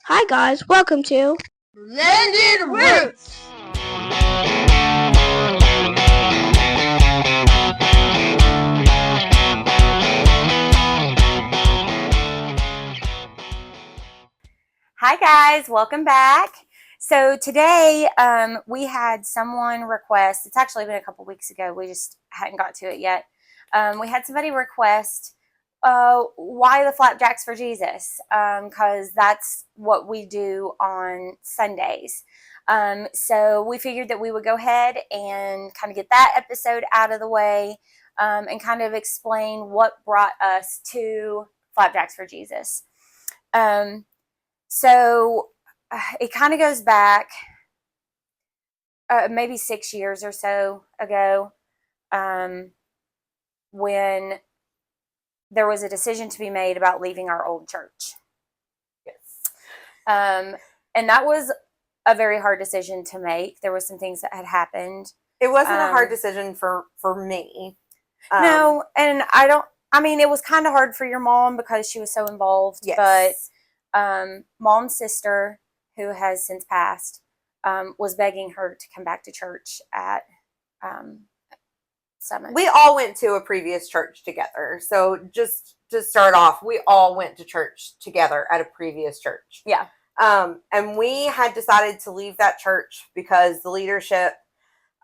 Hi guys, welcome to Blended Roots. Hi guys, welcome back. So today we had someone request, it's actually been a couple weeks ago, we just hadn't got to it yet. We had somebody request why the Flapjacks for Jesus, because that's what we do on Sundays. So we figured that we would go ahead and kind of get that episode out of the way, and kind of explain what brought us to Flapjacks for Jesus. So it kind of goes back maybe 6 years or so ago, when there was a decision to be made about leaving our old church. Yes. And that was a very hard decision to make. There were some things that had happened. It wasn't a hard decision for me. No, and it was kind of hard for your mom because she was so involved. Yes. But mom's sister, who has since passed, was begging her to come back to church at Summit. We all went to a previous church together. So just to start off, we all went to church together at a previous church. Yeah. And we had decided to leave that church because the leadership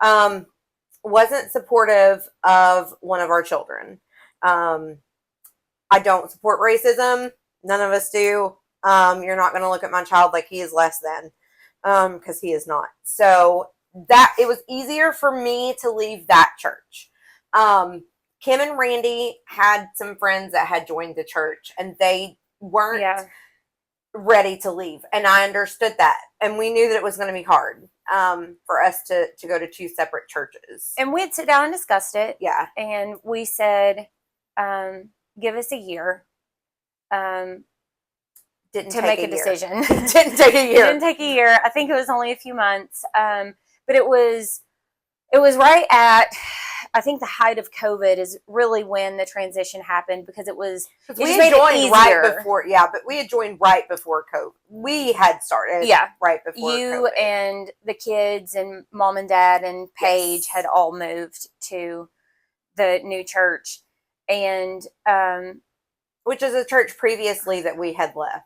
wasn't supportive of one of our children. I don't support racism. None of us do. You're not going to look at my child like he is less than, because he is not. So that it was easier for me to leave that church. Kim and Randy had some friends that had joined the church, and they weren't ready to leave, and I understood that, and we knew that it was going to be hard for us to go to two separate churches. And we had sit down and discussed it. Yeah. And we said, give us a year. Didn't to take make a decision. Didn't take a year. It didn't take a year. I think it was only a few months. But it was right at, I think the height of COVID is really when the transition happened, because we had joined right before. Yeah, but we had joined right before COVID. We had started right before you COVID. And the kids and mom and dad and Paige had all moved to the new church, and which is a church previously that we had left.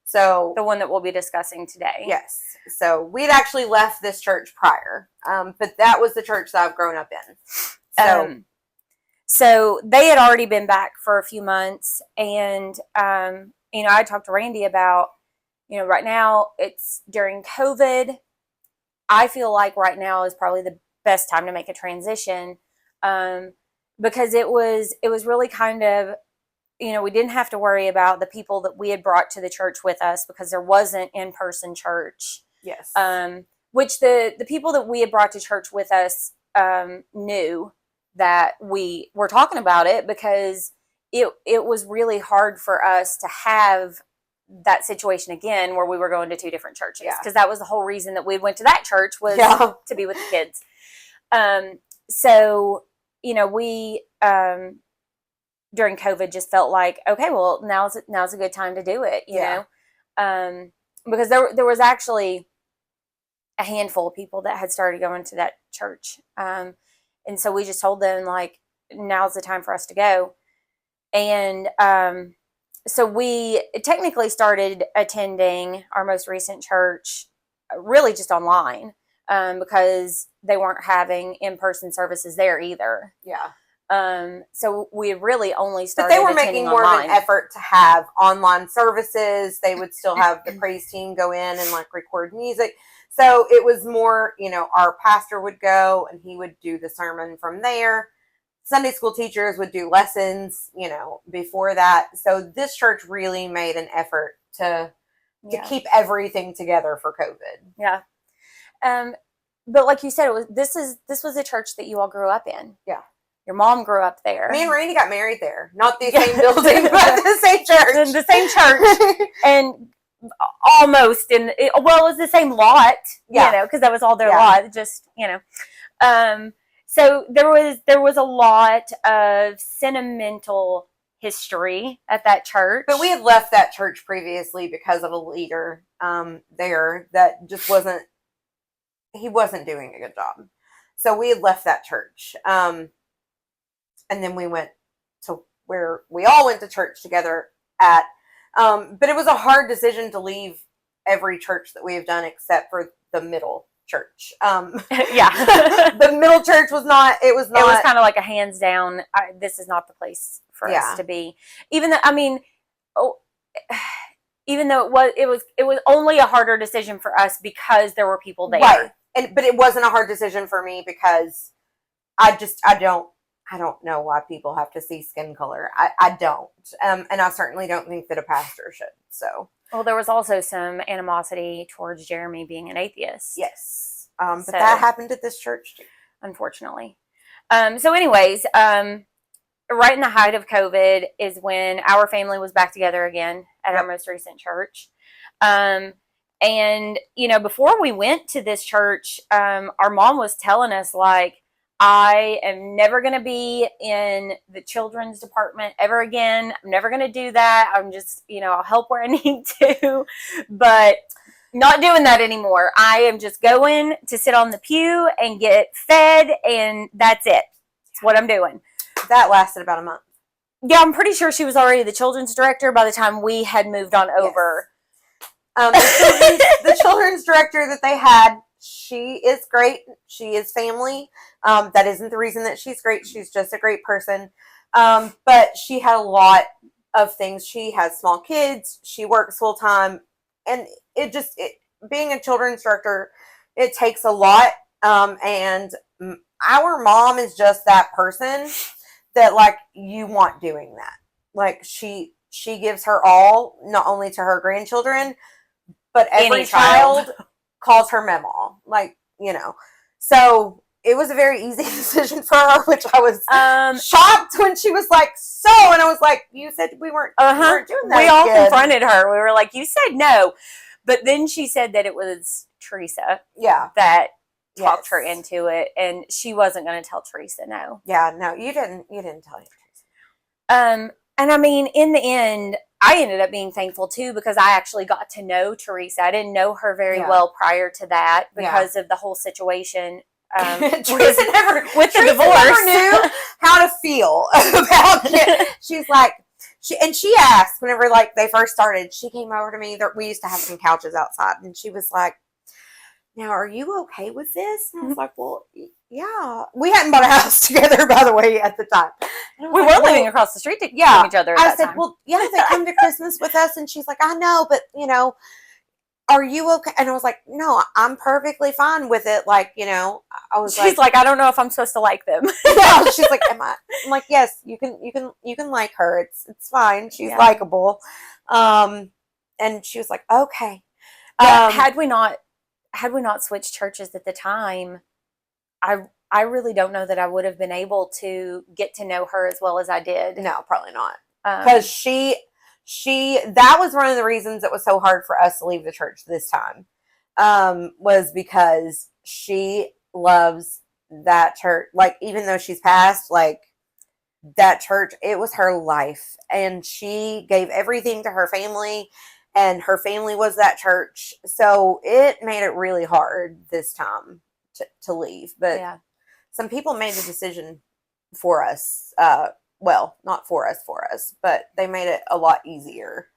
So the one that we'll be discussing today. Yes. So we'd actually left this church prior, but that was the church that I've grown up in. So they had already been back for a few months, and I talked to Randy about, right now it's during COVID. I feel like right now is probably the best time to make a transition, because it was really kind of, we didn't have to worry about the people that we had brought to the church with us, because there wasn't in-person church. Yes. Which the people that we had brought to church with us knew that we were talking about it, because it was really hard for us to have that situation again where we were going to two different churches. Because that was the whole reason that we went to that church, was to be with the kids. So, we during COVID just felt like, okay, well, now's a good time to do it, you know? Because there was actually a handful of people that had started going to that church. And so we just told them, like, now's the time for us to go. And so we technically started attending our most recent church really just online, because they weren't having in-person services there either. Yeah. So we really only started. But they were making more of an effort to have online services. They would still have the praise team go in and record music. So it was more, our pastor would go and he would do the sermon from there. Sunday school teachers would do lessons, before that. So this church really made an effort to keep everything together for COVID. Yeah. But like you said, this was a church that you all grew up in. Yeah. Your mom grew up there. Me and Randy got married there. Not the same building, but the same church. The same church. And almost it was the same lot, because that was all their lot. Just, so there was a lot of sentimental history at that church. But we had left that church previously because of a leader there that just wasn't doing a good job. So we had left that church. And then we went to where we all went to church together at. But it was a hard decision to leave every church that we have done except for the middle church. Yeah. The middle church was not. It was kind of like a hands down. This is not the place for us to be. Even though, I mean, even though it was only a harder decision for us because there were people there. Right. But it wasn't a hard decision for me because I don't know why people have to see skin color. I don't. And I certainly don't think that a pastor should. So. Well, there was also some animosity towards Jeremy being an atheist. Yes. But that happened at this church too. Unfortunately. So anyways, right in the height of COVID is when our family was back together again at our most recent church. And, before we went to this church, our mom was telling us, like, I am never going to be in the children's department ever again. I'm never going to do that. I'm just, I'll help where I need to, but not doing that anymore. I am just going to sit on the pew and get fed, and that's it. That's what I'm doing. That lasted about a month. Yeah, I'm pretty sure she was already the children's director by the time we had moved on over. The children's director that they had, she is great. She is family. That isn't the reason that she's great. She's just a great person. But she had a lot of things. She has small kids. She works full time. And being a children's director, it takes a lot. And our mom is just that person that, like, you want doing that. Like, she gives her all, not only to her grandchildren, but every child calls her Memaw. Like, So it was a very easy decision for her, which I was shocked when she was like, and I was like, you said we weren't doing that. We all confronted her. We were like, you said no. But then she said that it was Teresa that talked her into it, and she wasn't going to tell Teresa no. Yeah, no, you didn't tell Teresa. And I mean, in the end, I ended up being thankful too because I actually got to know Teresa. I didn't know her very well prior to that because of the whole situation. Teresa never divorce. Knew how to feel about it. She's like, she asked whenever, like, they first started, she came over to me. We used to have some couches outside, and she was like, now, are you okay with this? And I was like, well, yeah. We hadn't bought a house together, by the way, at the time. We were living across the street from each other at that time. Well, they come to Christmas with us, and she's like, I know, but, are you okay? And I was like, no, I'm perfectly fine with it. Like, she's like, I don't know if I'm supposed to like them. Yeah, she's like, am I? I'm like, yes, you can like her. It's fine. She's likable. And she was like, okay. Had we not switched churches at the time, I really don't know that I would have been able to get to know her as well as I did. No, probably not. Because that was one of the reasons it was so hard for us to leave the church this time, was because she loves that church. Like, even though she's passed, like, that church, it was her life. And she gave everything to her family, and her family was that church. So it made it really hard this time to leave. But some people made the decision for us. Well, not for us, but they made it a lot easier.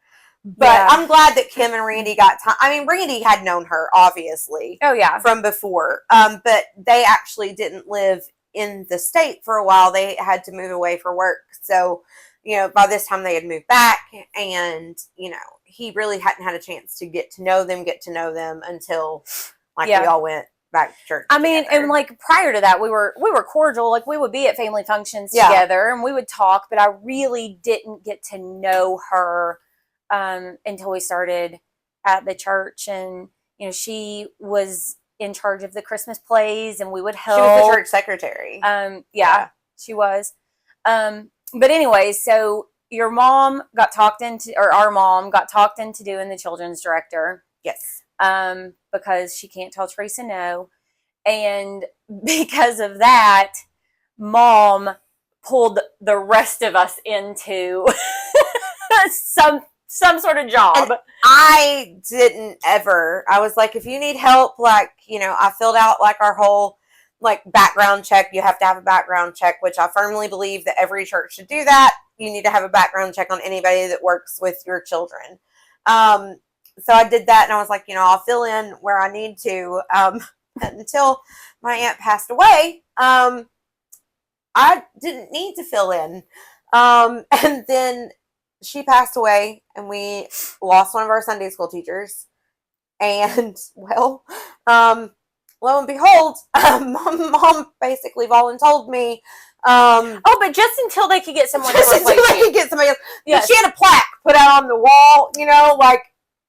But I'm glad that Kim and Randy got time. I mean, Randy had known her, obviously. Oh, yeah. From before. But they actually didn't live in the state for a while. They had to move away for work. So, by this time they had moved back, and, he really hadn't had a chance to get to know them until, like, we all went back to church. I mean, and, like, prior to that, we were cordial. Like, we would be at family functions together, and we would talk, but I really didn't get to know her until we started at the church. And, she was in charge of the Christmas plays, and we would help. She was the church secretary. She was. But anyway, so your mom got talked into, or our mom got talked into doing the children's director. Yes. Because she can't tell Teresa no. And because of that, Mom pulled the rest of us into some sort of job. And I didn't ever. I was like, if you need help, like, I filled out like our whole like background check. You have to have a background check, which I firmly believe that every church should do that. You need to have a background check on anybody that works with your children. So I did that, and I was like, I'll fill in where I need to. Until my aunt passed away, I didn't need to fill in. And then she passed away, and we lost one of our Sunday school teachers. And, well, lo and behold, mom basically voluntold me. But just until they could get someone to replace you. Could get somebody else. Yes. She had a plaque put out on the wall, like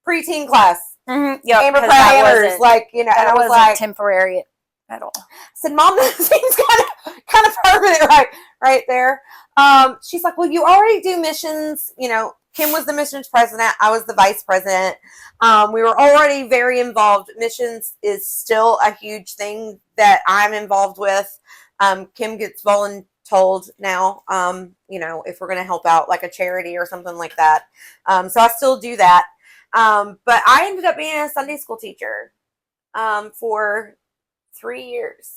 preteen class. Mm-hmm. Yep, Amber Pratt, like, and I was like temporary at all. I said, Mom, that seems kind of permanent, right there. She's like, well, you already do missions. Kim was the missions president. I was the vice president. We were already very involved. Missions is still a huge thing that I'm involved with. Kim gets voluntold now, if we're going to help out like a charity or something like that. So I still do that. But I ended up being a Sunday school teacher for 3 years.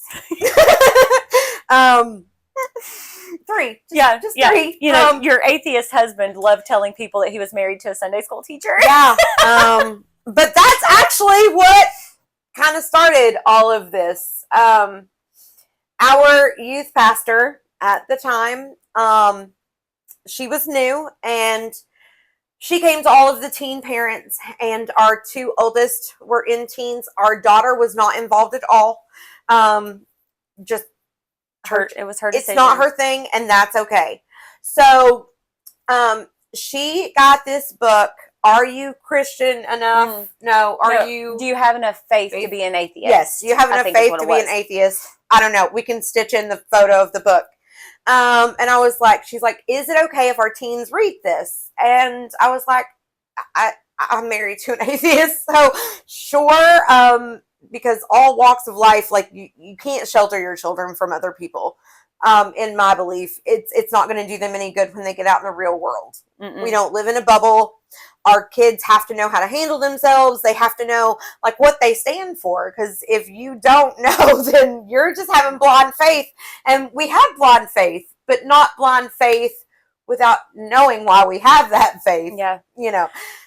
3. Just 3. Your atheist husband loved telling people that he was married to a Sunday school teacher. Yeah. But that's actually what kind of started all of this. Our youth pastor at the time, she was new, and she came to all of the teen parents, and our 2 oldest were in teens. Our daughter was not involved at all. Just it was her decision. It's not her thing, and that's okay. So, she got this book. Are you Christian enough? No. Do you have enough faith to be an atheist? Yes. Do you have enough faith to be an atheist? I don't know. We can stitch in the photo of the book. And I was like, she's like, is it okay if our teens read this? And I was like, I'm married to an atheist, so sure. Because all walks of life, like you can't shelter your children from other people. In my belief, it's not going to do them any good when they get out in the real world. Mm-mm. We don't live in a bubble. Our kids have to know how to handle themselves. They have to know like what they stand for. Because if you don't know, then you're just having blind faith. And we have blind faith, but not blind faith without knowing why we have that faith. Yeah.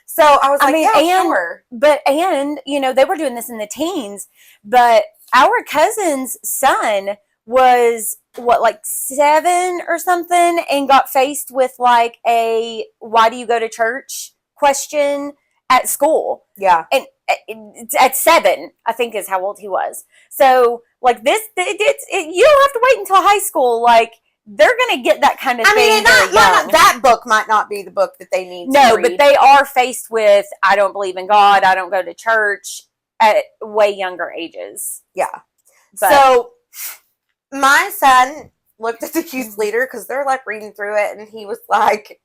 So I was like, sure. But they were doing this in the teens, but our cousin's son was like 7 or something, and got faced with like a "why do you go to church?" question at school. Yeah. And at 7, I think is how old he was. So like this, you don't have to wait until high school. Like they're going to get that kind of thing. That book might not be the book that they need to read. But they are faced with, I don't believe in God, I don't go to church, at way younger ages. Yeah. So my son looked at the youth leader, because they're like reading through it, and he was like,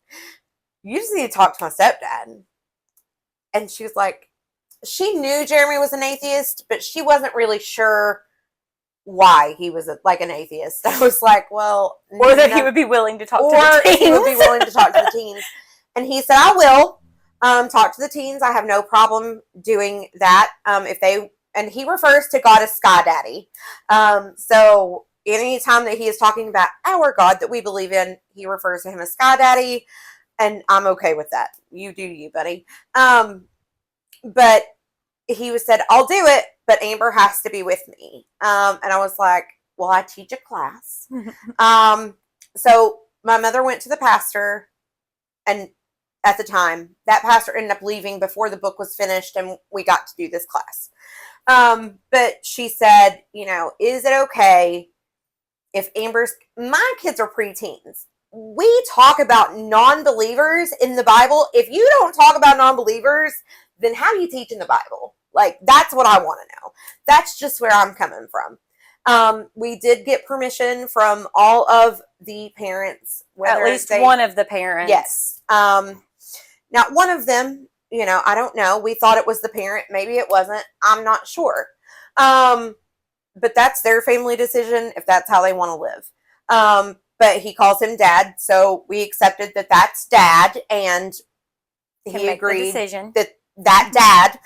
you just need to talk to my stepdad. And she was like, she knew Jeremy was an atheist, but she wasn't really sure why he was like an atheist. I was like, well, or that he would be willing to talk to the teens. He would be willing to talk to the teens. And he said, I will talk to the teens. I have no problem doing that. And he refers to God as Sky Daddy. So anytime that he is talking about our God that we believe in, he refers to him as Sky Daddy, and I'm okay with that. You do you, buddy. But he said, I'll do it, but Amber has to be with me. And I was like, well, I teach a class. So my mother went to the pastor, and at the time, that pastor ended up leaving before the book was finished, and we got to do this class. But she said, is it okay if my kids are preteens. We talk about non-believers in the Bible. If you don't talk about non-believers, then how do you teach in the Bible? Like, that's what I want to know. That's just where I'm coming from. We did get permission from all of the parents. At least one of the parents. Yes. Now, one of them, I don't know. We thought it was the parent. Maybe it wasn't. I'm not sure. But that's their family decision if that's how they want to live. but he calls him Dad, so we accepted that that's Dad, and he agreed that Dad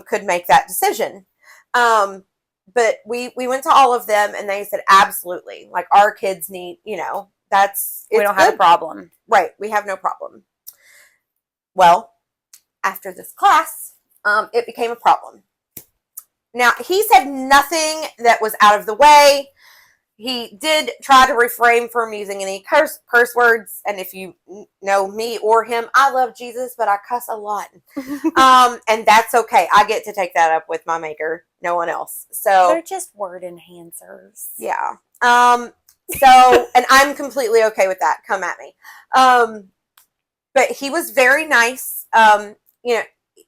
could make that decision. But we went to all of them, and they said, absolutely. Like, our kids need, we don't have a problem. Right. We have no problem. Well, after this class, it became a problem. Now, he said nothing that was out of the way. He did try to refrain from using any curse words. And if you know me or him, I love Jesus, but I cuss a lot. And that's okay. I get to take that up with my maker, no one else. So they're just word enhancers. Yeah. So, and I'm completely okay with that. Come at me. But he was very nice.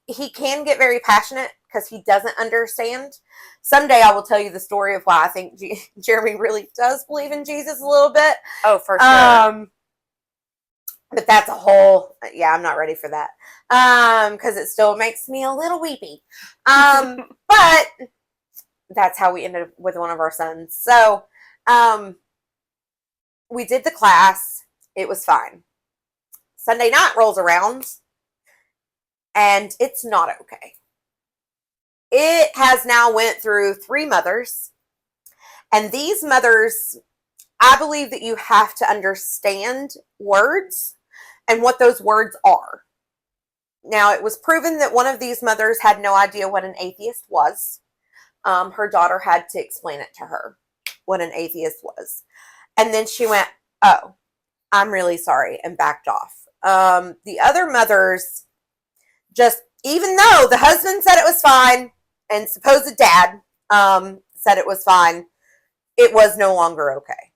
He can get very passionate because he doesn't understand. Someday I will tell you the story of why I think Jeremy really does believe in Jesus a little bit. Oh, for sure. But that's a whole, I'm not ready for that. Because it still makes me a little weepy. But that's how we ended up with one of our sons. So, we did the class. It was fine. Sunday night rolls around, and it's not okay. It has now went through 3 mothers, and these mothers, I believe that you have to understand words and what those words are. Now, it was proven that one of these mothers had no idea what an atheist was. Her daughter had to explain it to her, what an atheist was. And then she went, oh, I'm really sorry, and backed off. The other mothers just, even though the husband said it was fine, and supposed dad said it was fine, it was no longer okay.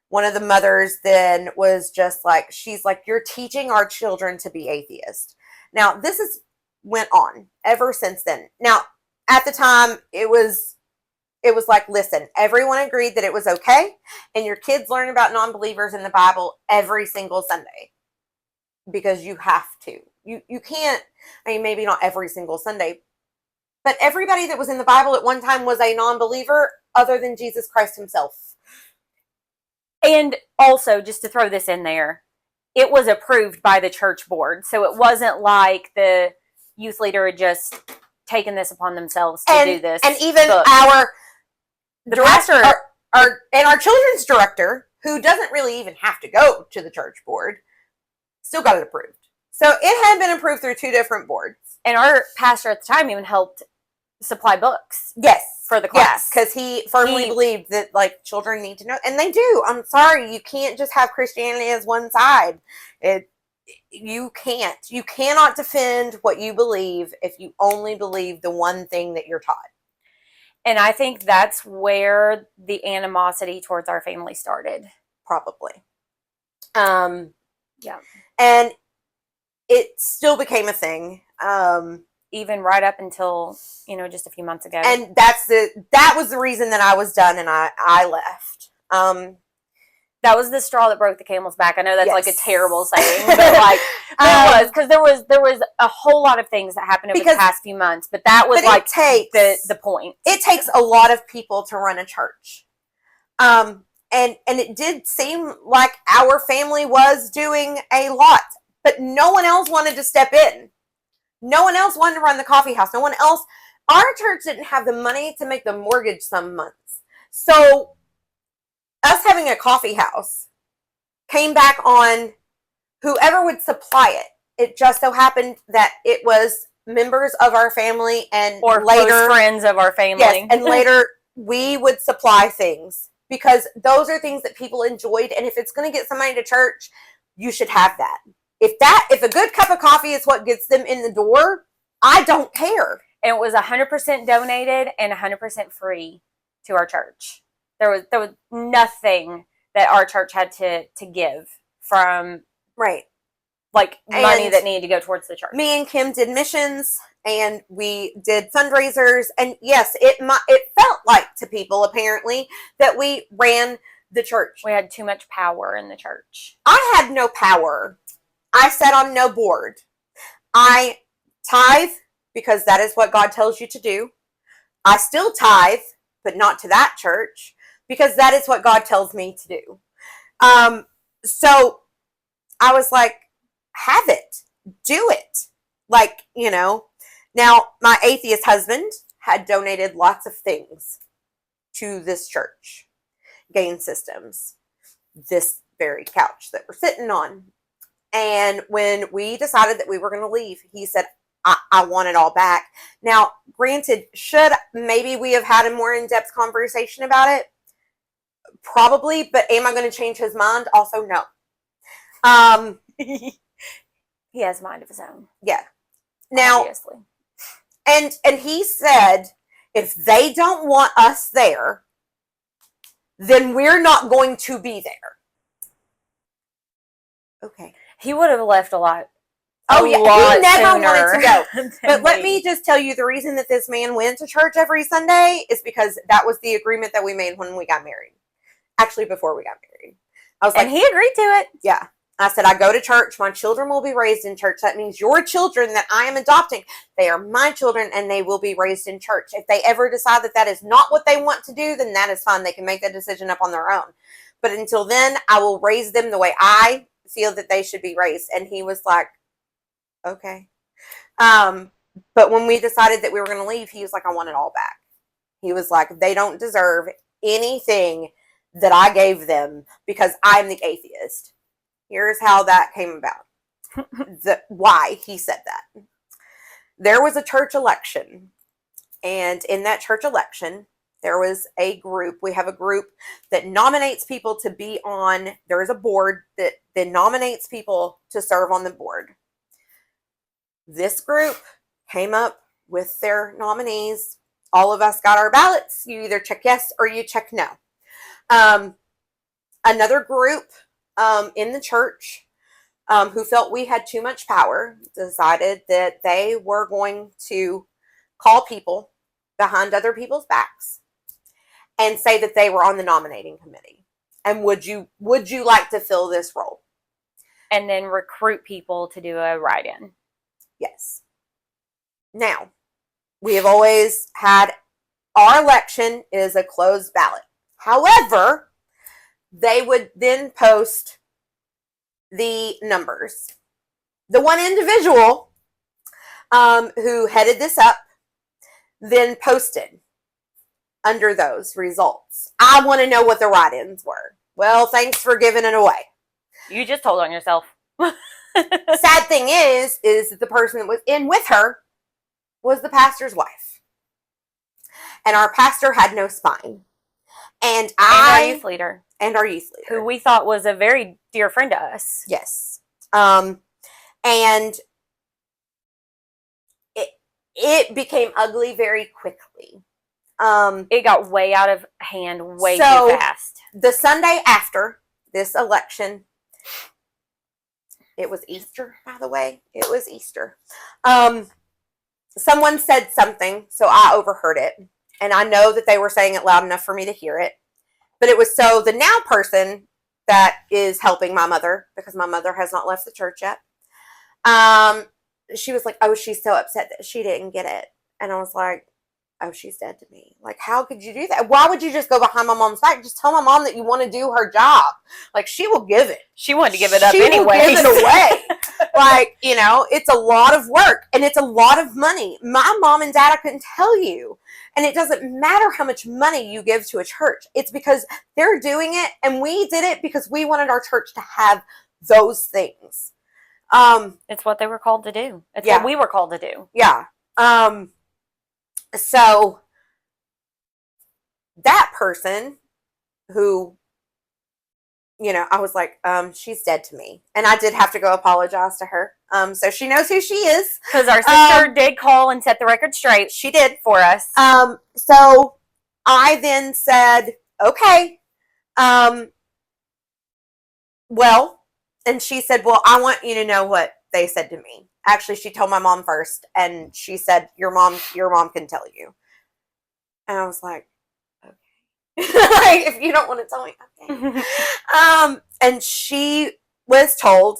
One of the mothers then was just like, she's like, you're teaching our children to be atheist. Now, this has went on ever since then. Now, at the time, it was like, listen, everyone agreed that it was okay, and your kids learn about non-believers in the Bible every single Sunday because you have to. You can't, maybe not every single Sunday, but everybody that was in the Bible at one time was a non-believer other than Jesus Christ himself. And also, just to throw this in there, it was approved by the church board. So it wasn't like the youth leader had just taken this upon themselves to do this. And even the director, our children's director, who doesn't really even have to go to the church board, still got it approved. So it had been approved through 2 different boards. And our pastor at the time even helped supply books. Yes. For the class. Yes, because he firmly believed that, children need to know. And they do. I'm sorry. You can't just have Christianity as one side. You can't. You cannot defend what you believe if you only believe the one thing that you're taught. And I think that's where the animosity towards our family started. Probably. Yeah. And it still became a thing. Even right up until, just a few months ago. And that was the reason that I was done and I left. That was the straw that broke the camel's back. I know that's like a terrible saying, but it was, because there was a whole lot of things that happened over the past few months, but that was the point. It takes a lot of people to run a church. And it did seem like our family was doing a lot, but no one else wanted to step in. No one else wanted to run the coffee house. No one else. Our church didn't have the money to make the mortgage some months. So us having a coffee house came back on whoever would supply it. It just so happened that it was members of our family or later close friends of our family. Yes, and later we would supply things because those are things that people enjoyed. And if it's going to get somebody to church, you should have that. If a good cup of coffee is what gets them in the door, I don't care. And it was 100% donated and 100% free to our church. There was nothing that our church had to give from money that needed to go towards the church. Me and Kim did missions and we did fundraisers, and yes, it felt like to people apparently that we ran the church. We had too much power in the church. I had no power. I sat on no board. I tithe because that is what God tells you to do. I still tithe, but not to that church because that is what God tells me to do. So I was like, have it, do it. Like, now my atheist husband had donated lots of things to this church, gain systems, this very couch that we're sitting on. And when we decided that we were going to leave, he said, I want it all back. Now, granted, should maybe we have had a more in-depth conversation about it? Probably, but am I going to change his mind? Also, no. He has a mind of his own. Yeah. Now, obviously. And he said, if they don't want us there, then we're not going to be there. Okay. He would have left a lot. Oh, yeah. He never wanted to go. But let me me just tell you, the reason that this man went to church every Sunday is because that was the agreement that we made when we got married. Actually, before we got married. I was like, and he agreed to it. Yeah. I said, I go to church. My children will be raised in church. That means your children that I am adopting, they are my children and they will be raised in church. If they ever decide that that is not what they want to do, then that is fine. They can make that decision up on their own. But until then, I will raise them the way I feel that they should be raised. And he was like, okay. But when we decided that we were going to leave, he was like, I want it all back. He was like, they don't deserve anything that I gave them because I'm the atheist. Here's how that came about. Why he said that. There was a church election. And in that church election, there was a group. We have a group that nominates people to be on. There is a board that nominates people to serve on the board. This group came up with their nominees. All of us got our ballots. You either check yes or you check no. Another group in the church who felt we had too much power decided that they were going to call people behind other people's backs and say that they were on the nominating committee. And would you like to fill this role? And then recruit people to do a write-in. Yes. Now, we have always had our election is a closed ballot. However, they would then post the numbers. The one individual who headed this up then posted under those results. I want to know what the write-ins were. Well, thanks for giving it away. You just told on yourself. Sad thing is that the person that was in with her was the pastor's wife. And our pastor had no spine. And our youth leader. And our youth leader. Who we thought was a very dear friend to us. Yes. And it became ugly very quickly. It got way out of hand way too fast. The Sunday after this election, it was Easter, by the way. It was Easter. Someone said something, so I overheard it. And I know that they were saying it loud enough for me to hear it. But it was so the now person that is helping my mother, because my mother has not left the church yet, she was like, oh, she's so upset that she didn't get it. And I was like, oh, she's dead to me. Like, how could you do that? Why would you just go behind my mom's back? Just tell my mom that you want to do her job. Like, she will give it. She wanted to give it up anyway. She will give it away. Like, it's a lot of work and it's a lot of money. My mom and dad, I couldn't tell you. And it doesn't matter how much money you give to a church. It's because they're doing it and we did it because we wanted our church to have those things. It's what they were called to do. It's what we were called to do. Yeah. So that person who, I was like, she's dead to me. And I did have to go apologize to her. So she knows who she is. Because our sister did call and set the record straight. She did. For us. So I then said, okay, well, and she said, well, I want you to know what they said to me. Actually, she told my mom first, and she said, your mom can tell you. And I was like, okay. Like, if you don't want to tell me, okay. And she was told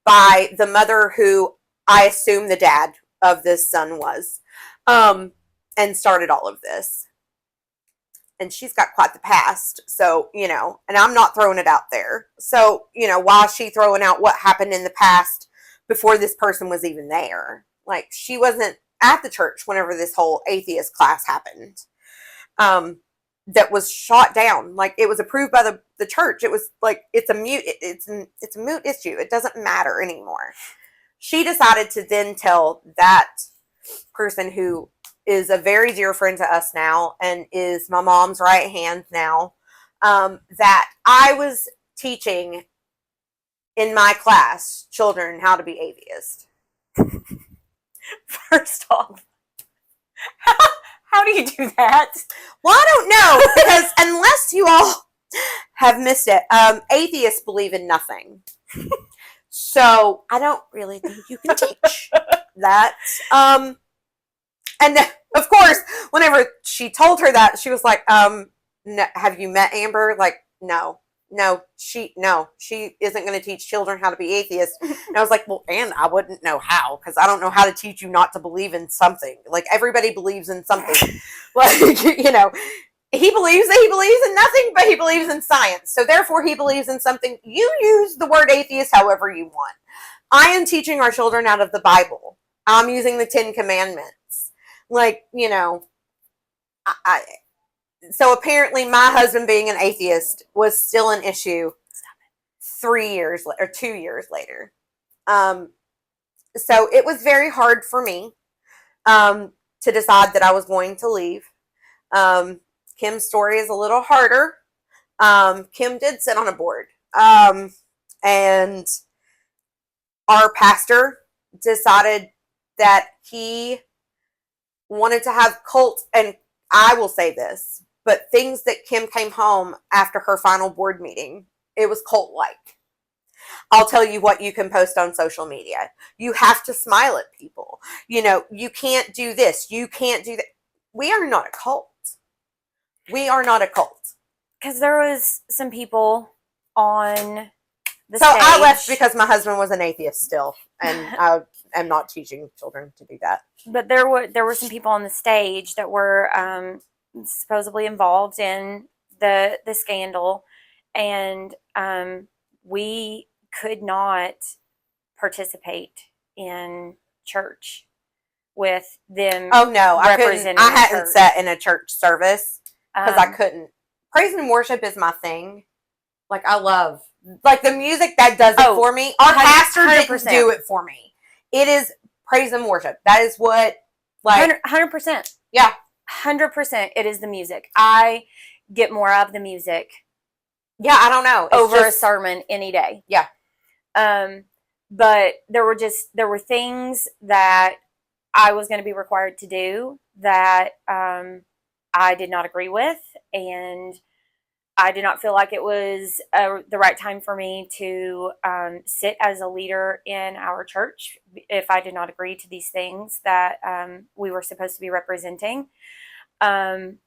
by the mother who I assume the dad of this son was, and started all of this. and she's got quite the past. So, and I'm not throwing it out there. So, why is she throwing out what happened in the past before this person was even there? Like, she wasn't at the church whenever this whole atheist class happened. That was shot down. Like, it was approved by the church. It was like, it's a moot issue. It doesn't matter anymore. She decided to then tell that person who is a very dear friend to us now and is my mom's right hand now, that I was teaching in my class children how to be atheist. First off, how do you do that? Well, I don't know, because unless you all have missed it, atheists believe in nothing. So I don't really think you can teach that. And of course, whenever she told her that, she was like, no, have you met Amber? Like, no, she isn't going to teach children how to be atheists. And I was like, well, and I wouldn't know how, because I don't know how to teach you not to believe in something. Like, everybody believes in something. Like, he believes that he believes in nothing, but he believes in science. So therefore, he believes in something. You use the word atheist however you want. I am teaching our children out of the Bible. I'm using the 10 Commandments. Like, so apparently my husband being an atheist was still an issue 2 years later. So it was very hard for me to decide that I was going to leave. Kim's story is a little harder. Kim did sit on a board. And our pastor decided that he wanted to have cult, and I will say this, but things that Kim came home after her final board meeting, it was cult-like. I'll tell you what you can post on social media. You have to smile at people. You can't do this. You can't do that. We are not a cult. We are not a cult. Because there was some people on the So stage. I left because my husband was an atheist still, and I am not teaching children to do that. But there were some people on the stage that were supposedly involved in the scandal, and we could not participate in church with them. Oh no, I couldn't. representing I the hadn't church. sat in a church service because I Um, couldn't. Praise and worship is my thing. Like, I love, like, the music that does it for me. Our pastor didn't 100%. do it for me. It is praise and worship. That is what, like, 100%. yeah. 100%. It is the music. I get more out of the music Yeah, I don't know. It's over just a sermon any day. Yeah. But there were things that I was going to be required to do that I did not agree with, and I did not feel like it was the right time for me to sit as a leader in our church if I did not agree to these things that we were supposed to be representing. And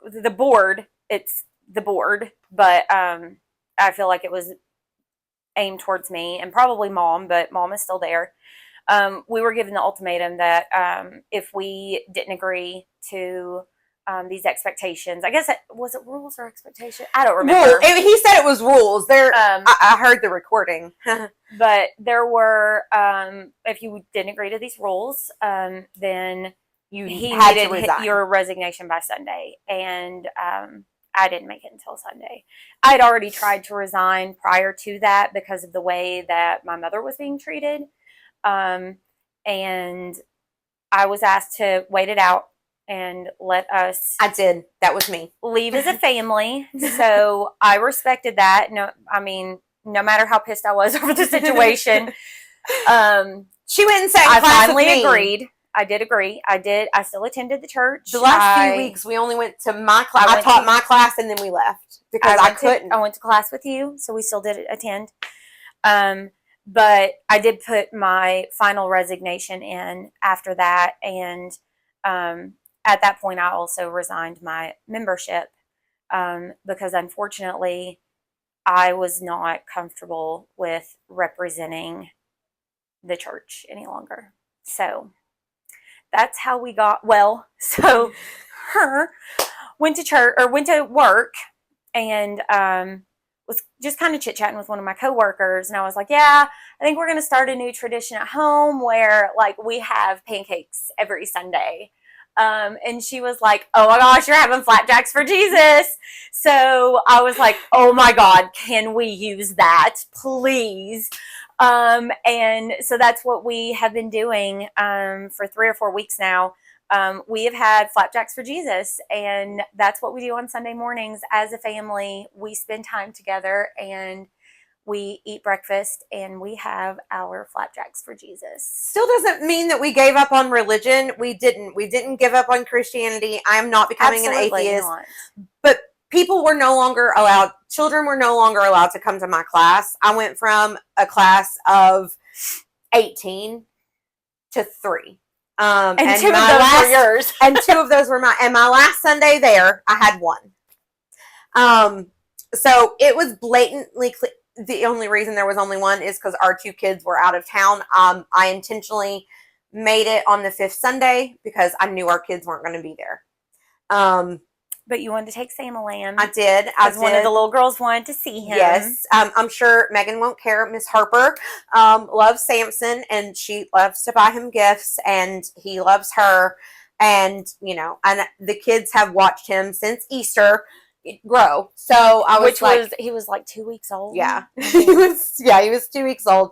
the board, it's the board, but I feel like it was aimed towards me and probably mom, but mom is still there. We were given the ultimatum that if we didn't agree to these expectations, I guess was it rules or expectation? I don't remember. He said it was rules. I heard the recording. But there were, if you didn't agree to these rules, then he had to needed resign. your resignation by Sunday, and I didn't make it until Sunday. I had already tried to resign prior to that because of the way that my mother was being treated, and I was asked to wait it out and let us. I did. That was me. Leave as a family. So I respected that. No matter how pissed I was over the situation, she went and sat in I class finally with me. agreed. I did agree. I still attended the church. The last few weeks, we only went to my class. I taught my class, and then we left because I couldn't. I went to class with you, so we still did attend. But I did put my final resignation in after that, and at that point, I also resigned my membership because, unfortunately, I was not comfortable with representing the church any longer. So that's how we got, well, so her went to church or went to work and was just kind of chit-chatting with one of my coworkers, and I was like, yeah, I think we're going to start a new tradition at home where like we have pancakes every Sunday. And she was like, oh my gosh, you're having flapjacks for Jesus. So I was like, oh my God, can we use that, please? And so that's what we have been doing for 3 or 4 weeks now. We have had Flapjacks for Jesus, and that's what we do on Sunday mornings as a family. We spend time together and we eat breakfast and we have our Flapjacks for Jesus. Still doesn't mean that we gave up on religion. We didn't give up on Christianity. I am not becoming Absolutely an atheist. not. But children were no longer allowed to come to my class. I went from a class of 18 to 3. And 2 of those were yours. And 2 of those were mine. And my last Sunday there, I had 1. So it was blatantly clear. The only reason there was only 1 is because our 2 kids were out of town. I intentionally made it on the 5th Sunday because I knew our kids weren't going to be there. But you wanted to take Sam a lamb. I did. Because one of the little girls wanted to see him. Yes. I'm sure Megan won't care. Miss Harper loves Samson, and she loves to buy him gifts, and he loves her. And, and the kids have watched him since Easter grow. So I was he was like 2 weeks old. Yeah. he was 2 weeks old.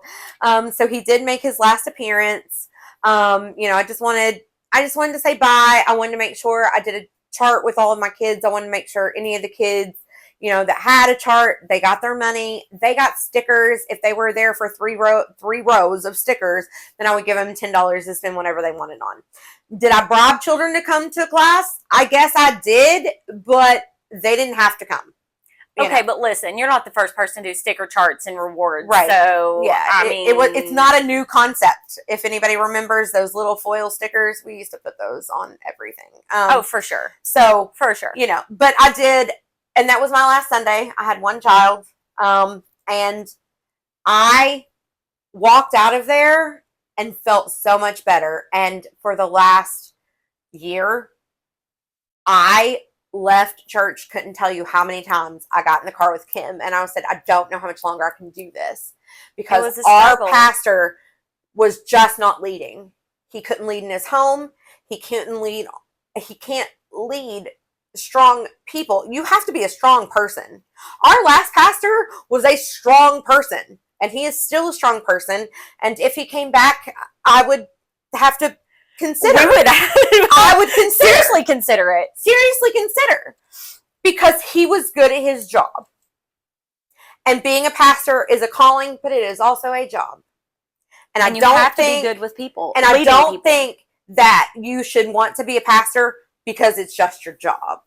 So he did make his last appearance. I just wanted to say bye. I wanted to make sure I did a chart with all of my kids. I wanted to make sure any of the kids, that had a chart, they got their money. They got stickers. If they were there for 3 rows of stickers, then I would give them $10 to spend whatever they wanted on. Did I bribe children to come to class? I guess I did, but they didn't have to come. Okay, but listen, you're not the first person to do sticker charts and rewards. Right. So, yeah, it's not a new concept. If anybody remembers those little foil stickers, we used to put those on everything. For sure. So, for sure. But I did, and that was my last Sunday. I had 1 child, and I walked out of there and felt so much better. And for the last year, I left church, couldn't tell you how many times I got in the car with Kim and I said, I don't know how much longer I can do this, because our pastor was just not leading. He couldn't lead in his home. He can't lead strong people. You have to be a strong person. Our last pastor was a strong person, and he is still a strong person. And if he came back, I would have to consider. I would seriously consider it. Seriously consider, because he was good at his job. And being a pastor is a calling, but it is also a job. And I don't think to be good with people. And I don't think that you should want to be a pastor because it's just your job.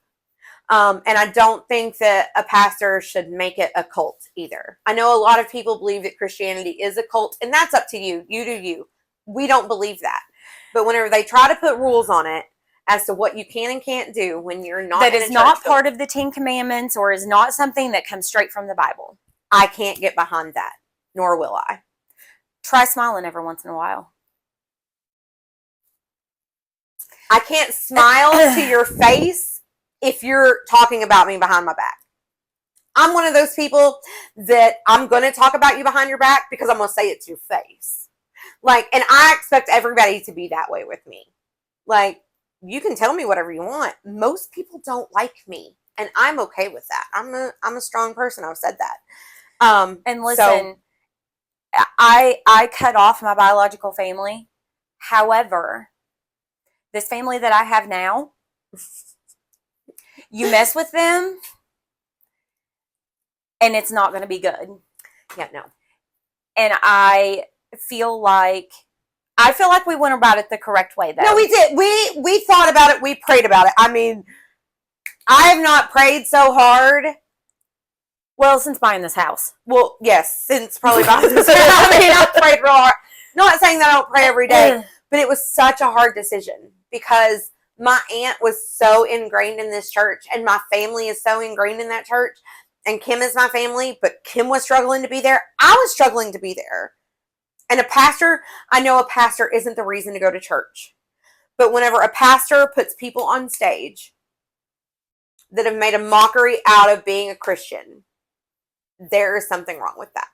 And I don't think that a pastor should make it a cult either. I know a lot of people believe that Christianity is a cult, and that's up to you. You do you. We don't believe that. But whenever they try to put rules on it as to what you can and can't do when you're not that is not part of the 10 Commandments or is not something that comes straight from the Bible, I can't get behind that, nor will I. Try smiling every once in a while. I can't smile to your face if you're talking about me behind my back. I'm one of those people that I'm going to talk about you behind your back because I'm going to say it to your face. And I expect everybody to be that way with me. You can tell me whatever you want. Most people don't like me, and I'm okay with that. I'm a strong person. I've said that. And listen, I cut off my biological family. However, this family that I have now, you mess with them, and it's not going to be good. Yeah, no. And I feel like we went about it the correct way, though. No, we did. We thought about it. We prayed about it. I mean, I have not prayed so hard. Well, since buying this house. Well, yes, since probably buying this house. I mean, I prayed real hard. Not saying that I don't pray every day, but it was such a hard decision because my aunt was so ingrained in this church, and my family is so ingrained in that church, and Kim is my family, but Kim was struggling to be there. I was struggling to be there. And I know a pastor isn't the reason to go to church, But whenever a pastor puts people on stage that have made a mockery out of being a Christian, there is something wrong with that.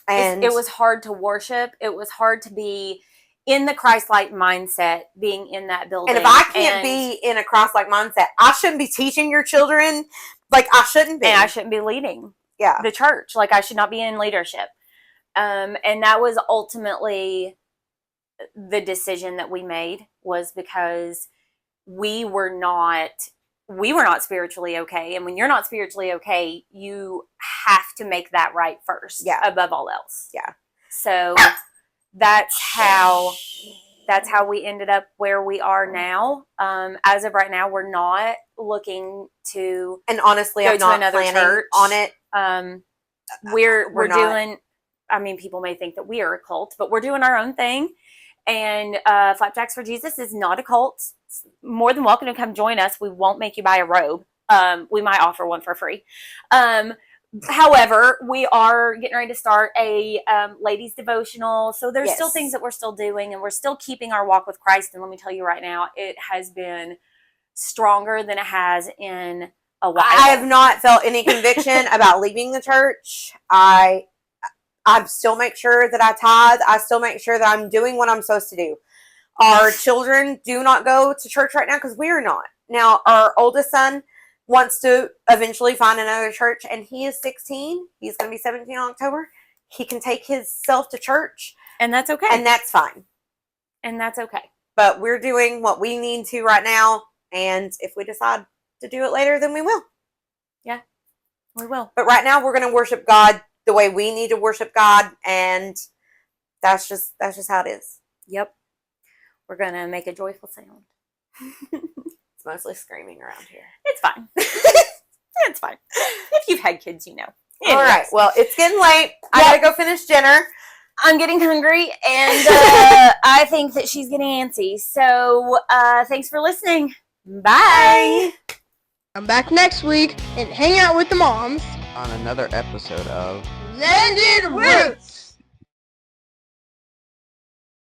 And it was hard to worship. It was hard to be in the Christ-like mindset being in that building. And if I can't be in a Christ-like mindset, I shouldn't be teaching your children. Like, I shouldn't be. And I shouldn't be leading the church. Like, I should not be in leadership. And that was ultimately the decision that we made, was because we were not spiritually okay. And when you're not spiritually okay, you have to make that right first, above all else. Yeah. So that's how we ended up where we are now. As of right now, we're not looking to, and honestly, go I'm to not another planning church on it. We're doing, I mean, people may think that we are a cult, but we're doing our own thing. And Flapjacks for Jesus is not a cult. It's more than welcome to come join us. We won't make you buy a robe. We might offer one for free. However, we are getting ready to start a ladies devotional. So there's still things that we're still doing, and we're still keeping our walk with Christ. And let me tell you right now, it has been stronger than it has in a while. I have not felt any conviction about leaving the church. I still make sure that I tithe. I still make sure that I'm doing what I'm supposed to do. Our children do not go to church right now because we are not. Now, our oldest son wants to eventually find another church, and he is 16. He's going to be 17 in October. He can take himself to church. And that's okay. And that's fine. And that's okay. But we're doing what we need to right now, and if we decide to do it later, then we will. Yeah, we will. But right now, we're going to worship God the way we need to worship God, and that's just how it is. Yep. We're going to make a joyful sound. It's mostly screaming around here. It's fine. It's fine. If you've had kids, you know. Anyways. All right. Well, it's getting late. I got to go finish dinner. I'm getting hungry, and I think that she's getting antsy. So thanks for listening. Bye. Come back next week and hang out with the moms on another episode of Blended Wisdom.